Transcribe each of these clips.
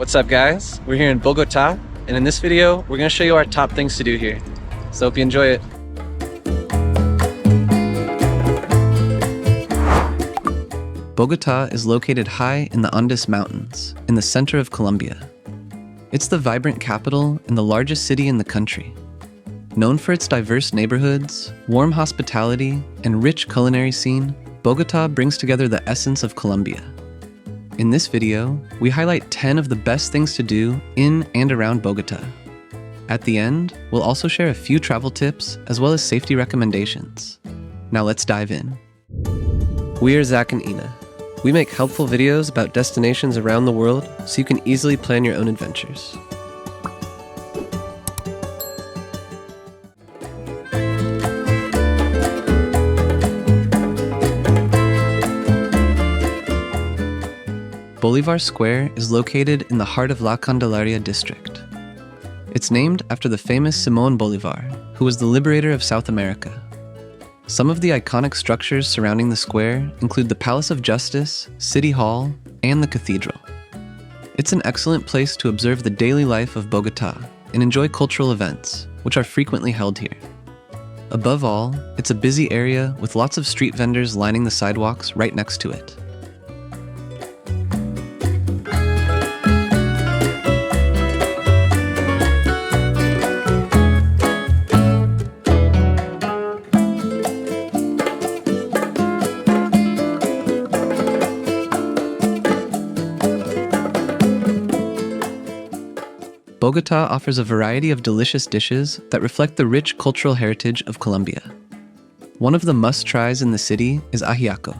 What's up guys? We're here in Bogotá, and in this video, we're gonna show you our top things to do here. So hope you enjoy it. Bogotá is located high in the Andes Mountains, in the center of Colombia. It's the vibrant capital and the largest city in the country. Known for its diverse neighborhoods, warm hospitality, and rich culinary scene, Bogotá brings together the essence of Colombia. In this video, we highlight 10 of the best things to do in and around Bogotá. At the end, we'll also share a few travel tips as well as safety recommendations. Now let's dive in. We are Zach and Ina. We make helpful videos about destinations around the world so you can easily plan your own adventures. Bolívar Square is located in the heart of La Candelaria district. It's named after the famous Simón Bolívar, who was the liberator of South America. Some of the iconic structures surrounding the square include the Palace of Justice, City Hall, and the Cathedral. It's an excellent place to observe the daily life of Bogotá and enjoy cultural events, which are frequently held here. Above all, it's a busy area with lots of street vendors lining the sidewalks right next to it. Bogotá offers a variety of delicious dishes that reflect the rich cultural heritage of Colombia. One of the must-tries in the city is ajiaco.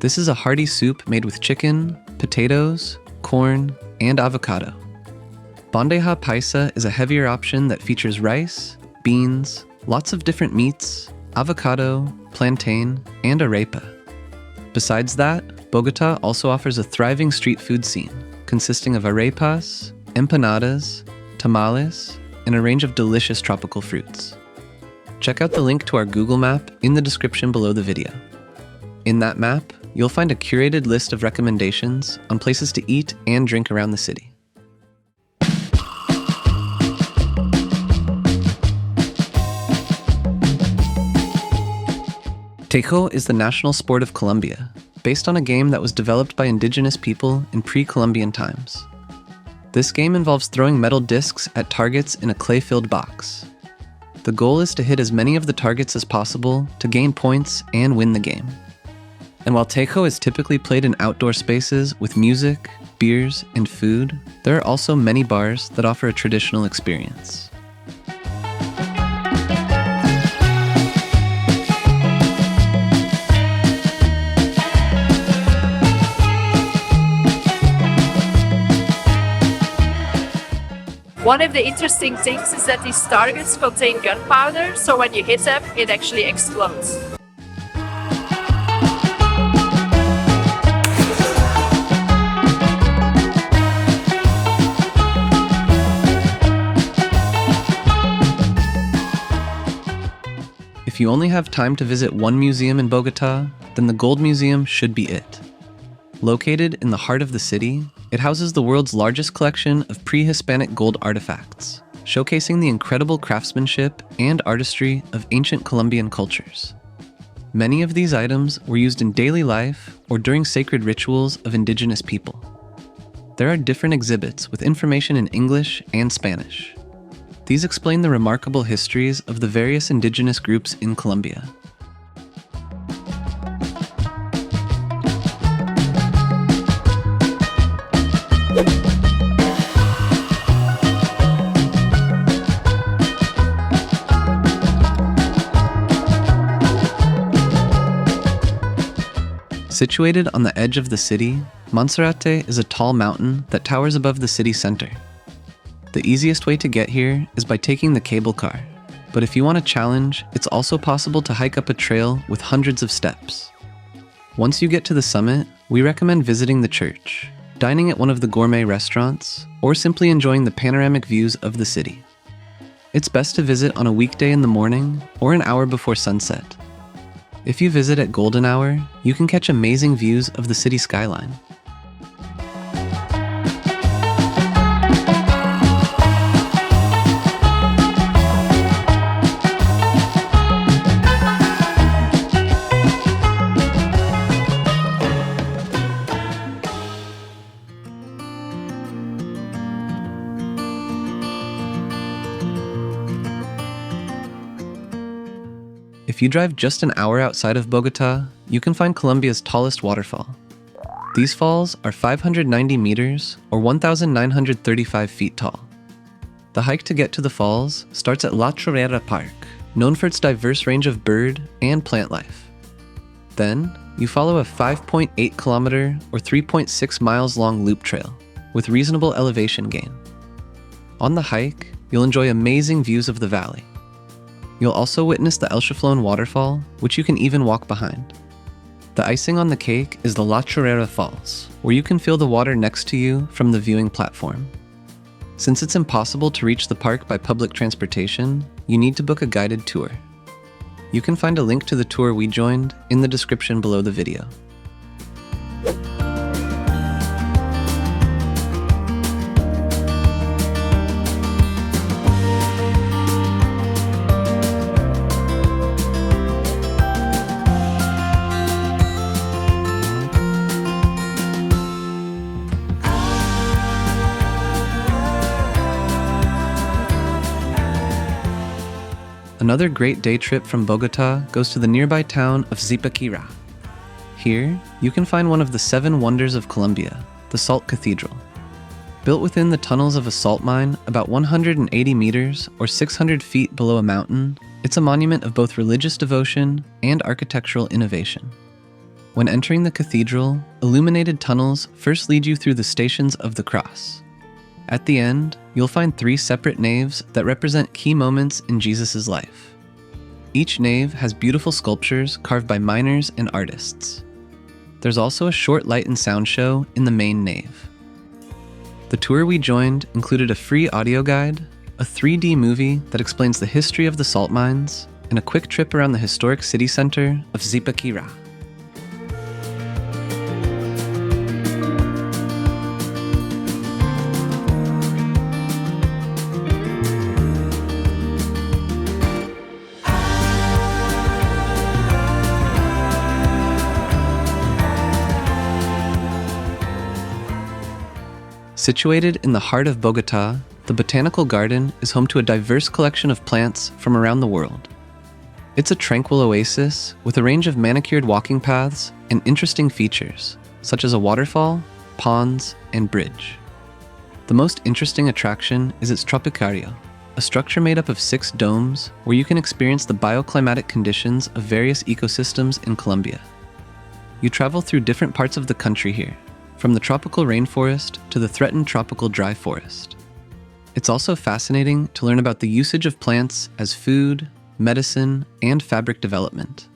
This is a hearty soup made with chicken, potatoes, corn, and avocado. Bandeja paisa is a heavier option that features rice, beans, lots of different meats, avocado, plantain, and arepa. Besides that, Bogotá also offers a thriving street food scene, consisting of arepas, empanadas, tamales, and a range of delicious tropical fruits. Check out the link to our Google map in the description below the video. In that map, you'll find a curated list of recommendations on places to eat and drink around the city. Tejo is the national sport of Colombia, based on a game that was developed by indigenous people in pre-Columbian times. This game involves throwing metal discs at targets in a clay-filled box. The goal is to hit as many of the targets as possible to gain points and win the game. And while Tejo is typically played in outdoor spaces with music, beers, and food, there are also many bars that offer a traditional experience. One of the interesting things is that these targets contain gunpowder, so when you hit them, it actually explodes. If you only have time to visit one museum in Bogotá, then the Gold Museum should be it. Located in the heart of the city, it houses the world's largest collection of pre-Hispanic gold artifacts, showcasing the incredible craftsmanship and artistry of ancient Colombian cultures. Many of these items were used in daily life or during sacred rituals of indigenous people. There are different exhibits with information in English and Spanish. These explain the remarkable histories of the various indigenous groups in Colombia. Situated on the edge of the city, Monserrate is a tall mountain that towers above the city center. The easiest way to get here is by taking the cable car, but if you want a challenge, it's also possible to hike up a trail with hundreds of steps. Once you get to the summit, we recommend visiting the church, dining at one of the gourmet restaurants, or simply enjoying the panoramic views of the city. It's best to visit on a weekday in the morning or an hour before sunset. If you visit at golden hour, you can catch amazing views of the city skyline. If you drive just an hour outside of Bogotá, you can find Colombia's tallest waterfall. These falls are 590 meters or 1,935 feet tall. The hike to get to the falls starts at La Chorrera Park, known for its diverse range of bird and plant life. Then, you follow a 5.8 kilometer or 3.6 miles long loop trail with reasonable elevation gain. On the hike, you'll enjoy amazing views of the valley. You'll also witness the El Chaflón waterfall, which you can even walk behind. The icing on the cake is the La Chorrera Falls, where you can feel the water next to you from the viewing platform. Since it's impossible to reach the park by public transportation, you need to book a guided tour. You can find a link to the tour we joined in the description below the video. Another great day trip from Bogotá goes to the nearby town of Zipaquirá. Here, you can find one of the 7 wonders of Colombia, the Salt Cathedral. Built within the tunnels of a salt mine about 180 meters or 600 feet below a mountain, it's a monument of both religious devotion and architectural innovation. When entering the cathedral, illuminated tunnels first lead you through the Stations of the Cross. At the end, you'll find 3 separate naves that represent key moments in Jesus' life. Each nave has beautiful sculptures carved by miners and artists. There's also a short light and sound show in the main nave. The tour we joined included a free audio guide, a 3D movie that explains the history of the salt mines, and a quick trip around the historic city center of Zipaquirá. Situated in the heart of Bogotá, the Botanical Garden is home to a diverse collection of plants from around the world. It's a tranquil oasis with a range of manicured walking paths and interesting features, such as a waterfall, ponds, and bridge. The most interesting attraction is its Tropicario, a structure made up of 6 domes where you can experience the bioclimatic conditions of various ecosystems in Colombia. You travel through different parts of the country here, from the tropical rainforest to the threatened tropical dry forest. It's also fascinating to learn about the usage of plants as food, medicine, and fabric development.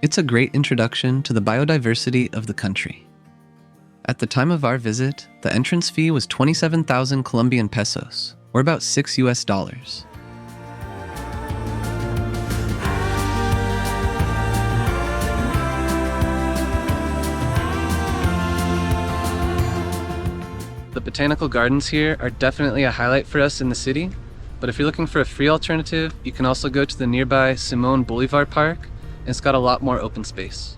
It's a great introduction to the biodiversity of the country. At the time of our visit, the entrance fee was 27,000 Colombian pesos, or about $6 US. The botanical gardens here are definitely a highlight for us in the city, but if you're looking for a free alternative, you can also go to the nearby Simón Bolívar Park, and it's got a lot more open space.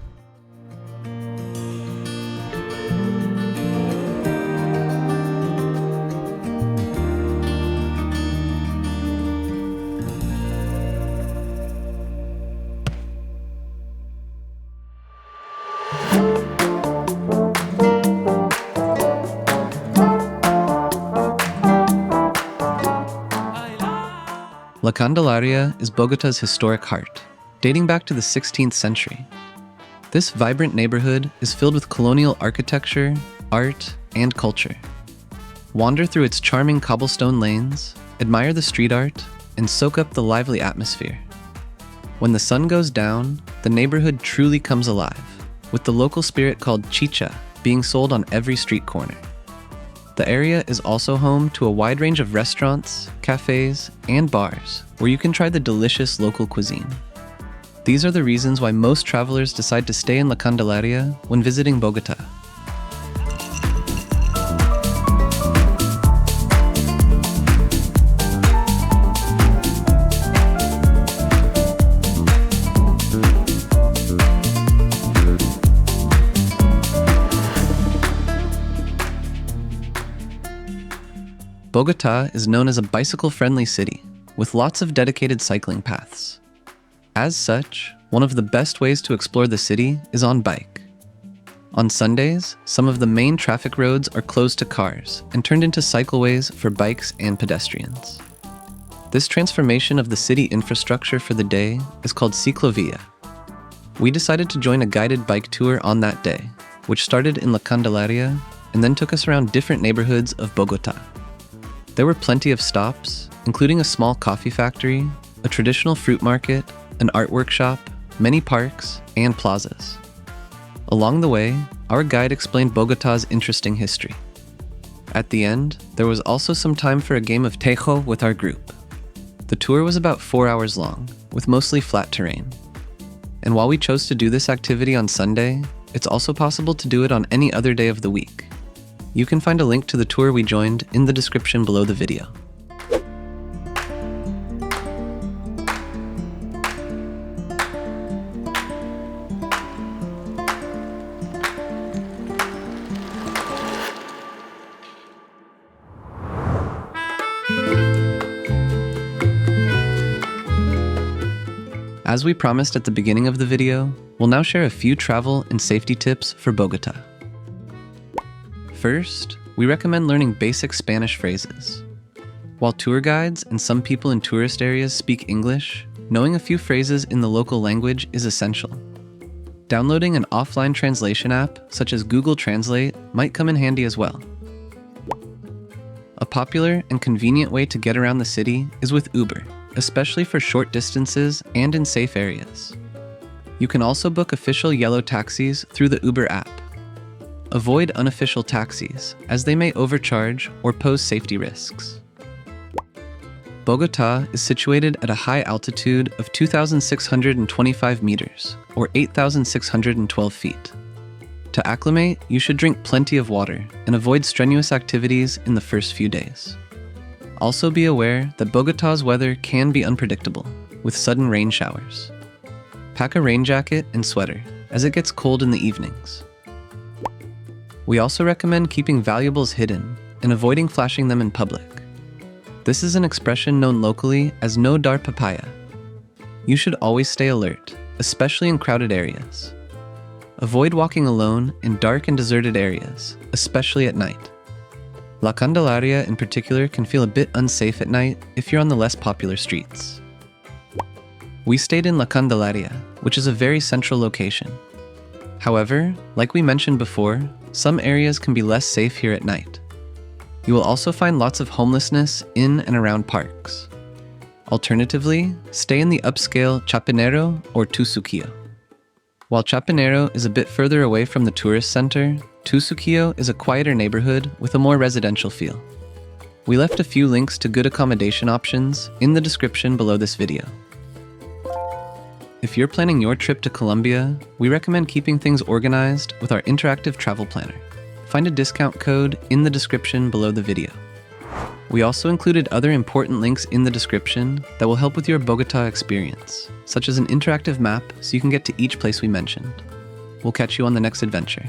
La Candelaria is Bogotá's historic heart, dating back to the 16th century. This vibrant neighborhood is filled with colonial architecture, art, and culture. Wander through its charming cobblestone lanes, admire the street art, and soak up the lively atmosphere. When the sun goes down, the neighborhood truly comes alive, with the local spirit called chicha being sold on every street corner. The area is also home to a wide range of restaurants, cafes, and bars where you can try the delicious local cuisine. These are the reasons why most travelers decide to stay in La Candelaria when visiting Bogotá. Bogotá is known as a bicycle-friendly city, with lots of dedicated cycling paths. As such, one of the best ways to explore the city is on bike. On Sundays, some of the main traffic roads are closed to cars and turned into cycleways for bikes and pedestrians. This transformation of the city infrastructure for the day is called ciclovia. We decided to join a guided bike tour on that day, which started in La Candelaria and then took us around different neighborhoods of Bogotá. There were plenty of stops, including a small coffee factory, a traditional fruit market, an art workshop, many parks, and plazas. Along the way, our guide explained Bogotá's interesting history. At the end, there was also some time for a game of Tejo with our group. The tour was about 4 hours long, with mostly flat terrain. And while we chose to do this activity on Sunday, it's also possible to do it on any other day of the week. You can find a link to the tour we joined in the description below the video. As we promised at the beginning of the video, we'll now share a few travel and safety tips for Bogotá. First, we recommend learning basic Spanish phrases. While tour guides and some people in tourist areas speak English, knowing a few phrases in the local language is essential. Downloading an offline translation app, such as Google Translate, might come in handy as well. A popular and convenient way to get around the city is with Uber, especially for short distances and in safe areas. You can also book official yellow taxis through the Uber app. Avoid unofficial taxis, as they may overcharge or pose safety risks. Bogotá is situated at a high altitude of 2,625 meters, or 8,612 feet. To acclimate, you should drink plenty of water and avoid strenuous activities in the first few days. Also be aware that Bogotá's weather can be unpredictable, with sudden rain showers. Pack a rain jacket and sweater, as it gets cold in the evenings. We also recommend keeping valuables hidden and avoiding flashing them in public. This is an expression known locally as no dar papaya. You should always stay alert, especially in crowded areas. Avoid walking alone in dark and deserted areas, especially at night. La Candelaria in particular can feel a bit unsafe at night if you're on the less popular streets. We stayed in La Candelaria, which is a very central location. However, like we mentioned before, some areas can be less safe here at night. You will also find lots of homelessness in and around parks. Alternatively, stay in the upscale Chapinero or Tusuquillo. While Chapinero is a bit further away from the tourist center, Tusuquillo is a quieter neighborhood with a more residential feel. We left a few links to good accommodation options in the description below this video. If you're planning your trip to Colombia, we recommend keeping things organized with our interactive travel planner. Find a discount code in the description below the video. We also included other important links in the description that will help with your Bogotá experience, such as an interactive map so you can get to each place we mentioned. We'll catch you on the next adventure.